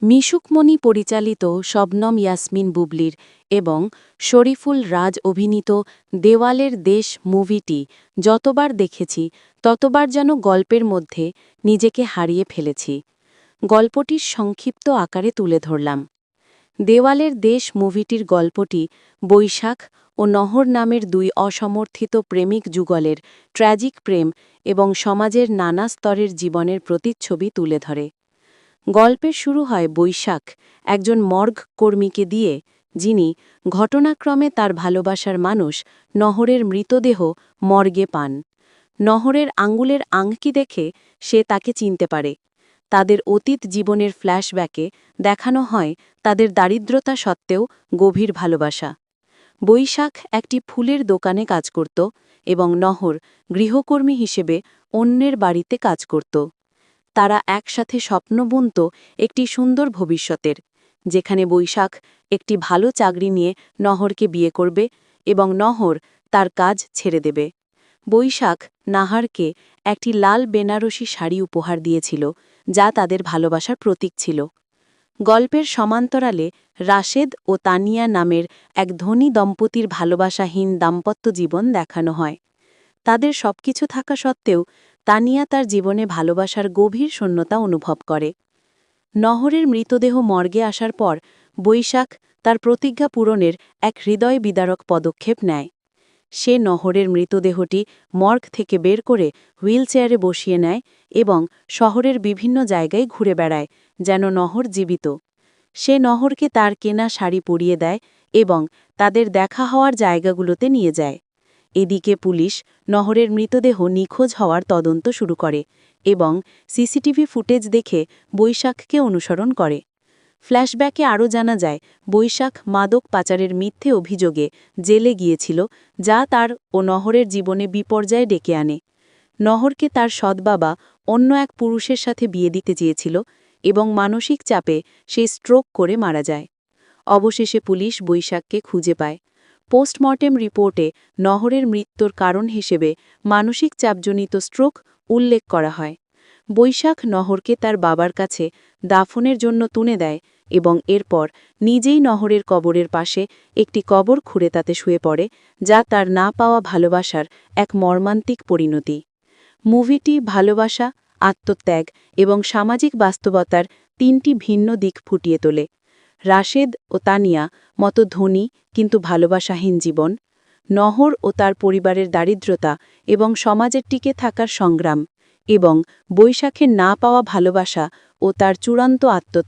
মিশুকমণি পরিচালিত শবনম ইয়াসমিন বুবলির এবং শরীফুল রাজ অভিনীত দেওয়ালের দেশ মুভিটি যতবার দেখেছি ততবার যেন গল্পের মধ্যে নিজেকে হারিয়ে ফেলেছি। গল্পটির সংক্ষিপ্ত আকারে তুলে ধরলাম। দেওয়ালের দেশ মুভিটির গল্পটি বৈশাখ ও নহর নামের দুই অসমর্থিত প্রেমিক যুগলের ট্র্যাজিক প্রেম এবং সমাজের নানা স্তরের জীবনের প্রতিচ্ছবি তুলে ধরে। গল্পের শুরু হয় বৈশাখ একজন মর্গ কর্মীকে দিয়ে, যিনি ঘটনাক্রমে তার ভালোবাসার মানুষ নহরের মৃতদেহ মর্গে পান। নহরের আঙ্গুলের আংটি দেখে সে তাকে চিনতে পারে। তাদের অতীত জীবনের ফ্ল্যাশব্যাকে দেখানো হয় তাদের দারিদ্রতা সত্ত্বেও গভীর ভালোবাসা। বৈশাখ একটি ফুলের দোকানে কাজ করত এবং নহর গৃহকর্মী হিসেবে অন্যের বাড়িতে কাজ করত। তারা একসাথে স্বপ্ন বুনত একটি সুন্দর ভবিষ্যতের, যেখানে বৈশাখ একটি ভালো চাকরি নিয়ে নহরকে বিয়ে করবে এবং নহর তার কাজ ছেড়ে দেবে। বৈশাখ নাহারকে একটি লাল বেনারসি শাড়ি উপহার দিয়েছিল, যা তাদের ভালোবাসার প্রতীক ছিল। গল্পের সমান্তরালে রাশেদ ও তানিয়া নামের এক ধনী দম্পতির ভালোবাসাহীন দাম্পত্য জীবন দেখানো হয়। তাদের সবকিছু থাকা সত্ত্বেও তানিয়া তার জীবনে ভালোবাসার গভীর শূন্যতা অনুভব করে। নহরের মৃতদেহ মর্গে আসার পর বৈশাখ তার প্রতিজ্ঞা পূরণের এক হৃদয় বিদারক পদক্ষেপ নেয়। সে নহরের মৃতদেহটি মর্গ থেকে বের করে হুইলচেয়ারে বসিয়ে নেয় এবং শহরের বিভিন্ন জায়গায় ঘুরে বেড়ায় যেন নহর জীবিত। সে নহরকে তার কেনা শাড়ি পরিয়ে দেয় এবং তাদের দেখা হওয়ার জায়গাগুলোতে নিয়ে যায়। এদিকে পুলিশ নহরের মৃতদেহ নিখোঁজ হওয়ার তদন্ত শুরু করে এবং সিসিটিভি ফুটেজ দেখে বৈশাখকে অনুসরণ করে। ফ্ল্যাশব্যাকে আরও জানা যায় বৈশাখ মাদক পাচারের মিথ্যে অভিযোগে জেলে গিয়েছিল, যা তার ও নহরের জীবনে বিপর্যয় ডেকে আনে। নহরকে তার সৎবাবা অন্য এক পুরুষের সাথে বিয়ে দিতে চেয়েছিল এবং মানসিক চাপে সে স্ট্রোক করে মারা যায়। অবশেষে পুলিশ বৈশাখকে খুঁজে পায়। পোস্টমর্টেম রিপোর্টে নহরের মৃত্যুর কারণ হিসেবে মানসিক চাপজনিত স্ট্রোক উল্লেখ করা হয়। বৈশাখ নহরকে তার বাবার কাছে দাফনের জন্য তুলে দেয় এবং এরপর নিজেই নহরের কবরের পাশে একটি কবর খুঁড়ে তাতে শুয়ে পড়ে, যা তার না পাওয়া ভালোবাসার এক মর্মান্তিক পরিণতি। মুভিটি ভালোবাসা, আত্মত্যাগ এবং সামাজিক বাস্তবতার তিনটি ভিন্ন দিক ফুটিয়ে তোলে। রাশেদ ও তানিয়া মতো ধনী কিন্তু ভালোবাসাহীন জীবন, নহর ও তার পরিবারের দারিদ্রতা এবং সমাজের টিকে থাকার সংগ্রাম, এবং বৈশাখের না পাওয়া ভালোবাসা ও তার চূড়ান্ত আত্মত্যাগ।